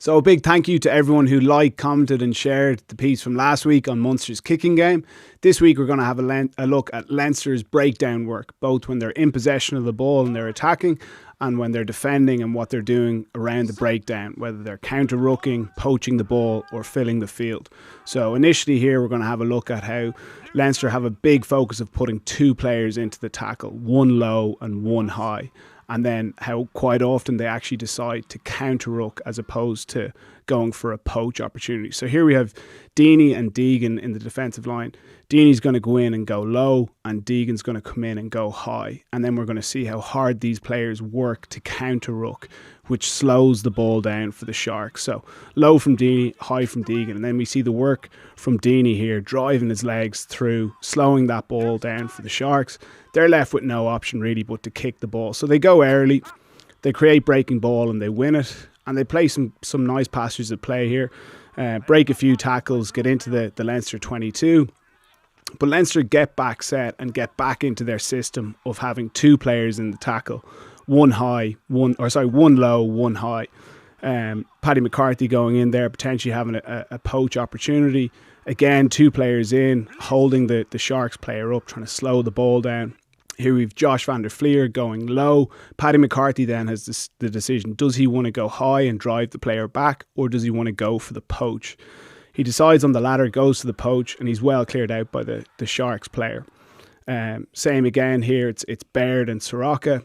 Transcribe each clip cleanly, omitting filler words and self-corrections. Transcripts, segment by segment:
So a big thank you to everyone who liked, commented and shared the piece from last week on Munster's kicking game. This week we're going to have a look at Leinster's breakdown work, both when they're in possession of the ball and they're attacking and when they're defending and what they're doing around the breakdown, whether they're counter-rucking, poaching the ball or filling the field. So initially here we're going to have a look at how Leinster have a big focus of putting two players into the tackle, one low and one high. And then how quite often they actually decide to counter-ruck as opposed to going for a poach opportunity. So here we have Deany and Deegan in the defensive line. Deany's going to go in and go low and Deegan's going to come in and go high. And then we're going to see how hard these players work to counter-ruck, which slows the ball down for the Sharks. So low from Deany, high from Deegan. And then we see the work from Deany here, driving his legs through, slowing that ball down for the Sharks. They're left with no option really but to kick the ball. So they go early, they create breaking ball and they win it. And they play some nice passages of play here. Break a few tackles, get into the Leinster 22. But Leinster get back set and get back into their system of having two players in the tackle. One low, one high. Paddy McCarthy going in there, potentially having a poach opportunity. Again, two players in, holding the Sharks player up, trying to slow the ball down. Here we've Josh van der Flier going low. Paddy McCarthy then has the decision. Does he want to go high and drive the player back, or does he want to go for the poach? He decides on the latter, goes to the poach, and he's well cleared out by the Sharks player. Same again here, it's Baird and Soroka.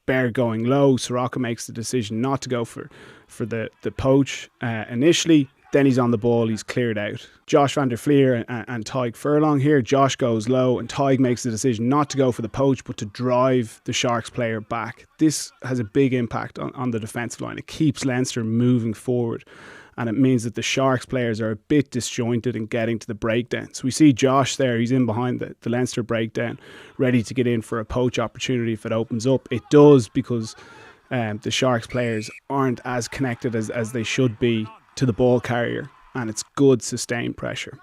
Baird going low. Soroka makes the decision not to go for the poach initially. Then he's on the ball, he's cleared out. Josh van der Flier and Tadhg Furlong here. Josh goes low and Tadhg makes the decision not to go for the poach but to drive the Sharks player back. This has a big impact on the defensive line. It keeps Leinster moving forward and it means that the Sharks players are a bit disjointed in getting to the breakdown. So we see Josh there, he's in behind the Leinster breakdown, ready to get in for a poach opportunity if it opens up. It does because the Sharks players aren't as connected as they should be to the ball carrier, and it's good sustained pressure.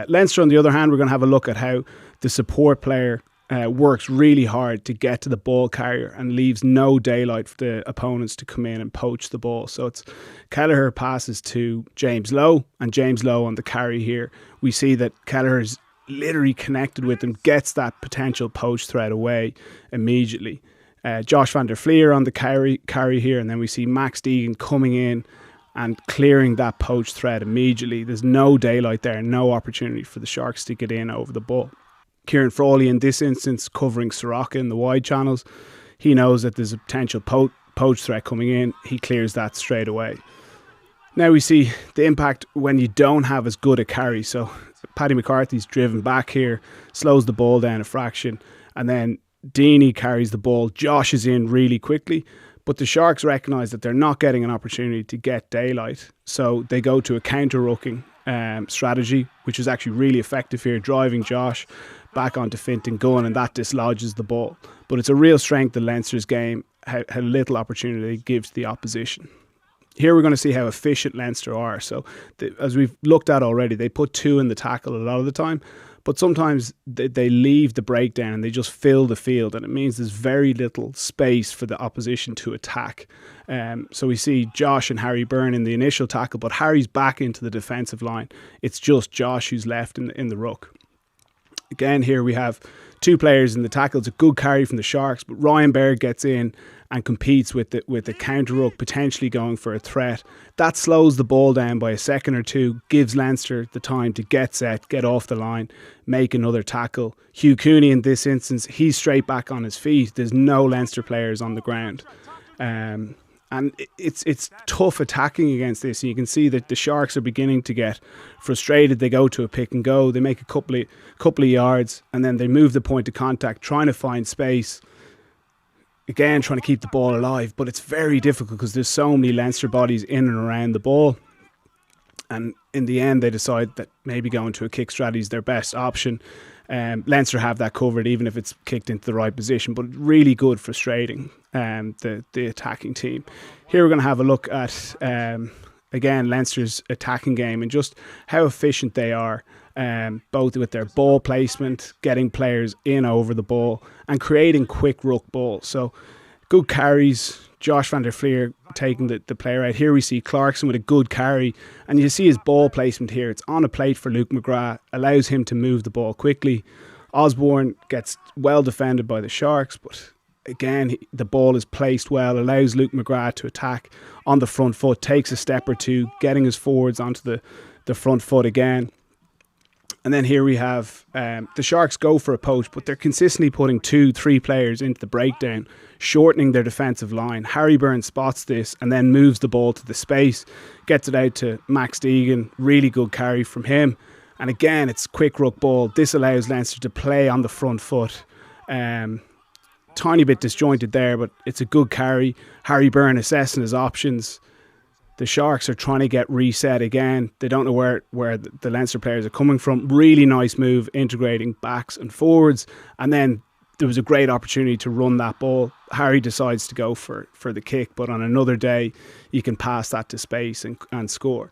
Leinster, on the other hand, we're going to have a look at how the support player works really hard to get to the ball carrier and leaves no daylight for the opponents to come in and poach the ball. So it's Kelleher passes to James Lowe, and James Lowe on the carry here. We see that Kelleher's literally connected with him, gets that potential poach threat away immediately. Josh van der Flier on the carry here, and then we see Max Deegan coming in and clearing that poach threat immediately. There's no daylight there, no opportunity for the Sharks to get in over the ball. Kieran Frawley in this instance covering Soroka in the wide channels. He knows that there's a potential poach threat coming in. He clears that straight away. Now we see the impact when you don't have as good a carry. So Paddy McCarthy's driven back here, slows the ball down a fraction, and then Deany carries the ball. Josh is in really quickly. But the Sharks recognise that they're not getting an opportunity to get daylight. So they go to a counter-rucking strategy, which is actually really effective here, driving Josh back onto Fintan Gunn, and that dislodges the ball. But it's a real strength of Leinster's game, how little opportunity it gives the opposition. Here we're going to see how efficient Leinster are. So as we've looked at already, they put two in the tackle a lot of the time. But sometimes they leave the breakdown and they just fill the field, and it means there's very little space for the opposition to attack. So we see Josh and Harry Byrne in the initial tackle, but Harry's back into the defensive line. It's just Josh who's left in the ruck. Again, here we have two players in the tackle. It's a good carry from the Sharks, but Ryan Baird gets in and competes with the counter ruck, potentially going for a threat. That slows the ball down by a second or two, gives Leinster the time to get set, get off the line, make another tackle. Hugh Cooney in this instance, he's straight back on his feet. There's no Leinster players on the ground. And it's tough attacking against this. And you can see that the Sharks are beginning to get frustrated. They go to a pick and go. They make a couple of yards, and then they move the point of contact, trying to find space. Again, trying to keep the ball alive, but it's very difficult because there's so many Leinster bodies in and around the ball. And in the end, they decide that maybe going to a kick strategy is their best option. Leinster have that covered, even if it's kicked into the right position, but really good frustrating the attacking team. Here we're going to have a look at, again, Leinster's attacking game and just how efficient they are, both with their ball placement, getting players in over the ball and creating quick ruck balls. So Good carries. Josh van der Fleer taking the player out. Here we see Clarkson with a good carry. And you see his ball placement here. It's on a plate for Luke McGrath. Allows him to move the ball quickly. Osborne gets well defended by the Sharks. But again, the ball is placed well. Allows Luke McGrath to attack on the front foot. Takes a step or two. Getting his forwards onto the front foot again. And then here we have the Sharks go for a poach, but they're consistently putting 2-3 players into the breakdown, shortening their defensive line. Harry Byrne spots this and then moves the ball to the space, gets it out to Max Deegan. Really good carry from him. And again, it's quick ruck ball. This allows Leinster to play on the front foot. Tiny bit disjointed there, but it's a good carry. Harry Byrne assessing his options. The Sharks are trying to get reset again. They don't know where the Leinster players are coming from. Really nice move, integrating backs and forwards. And then there was a great opportunity to run that ball. Harry decides to go for the kick, but on another day, you can pass that to space and score.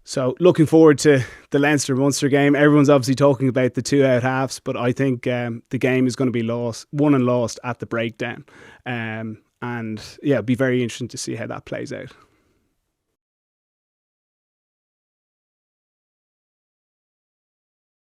So looking forward to the Leinster-Munster game. Everyone's obviously talking about the 2 out halves, but I think the game is going to be won and lost at the breakdown. And yeah, it'll be very interesting to see how that plays out.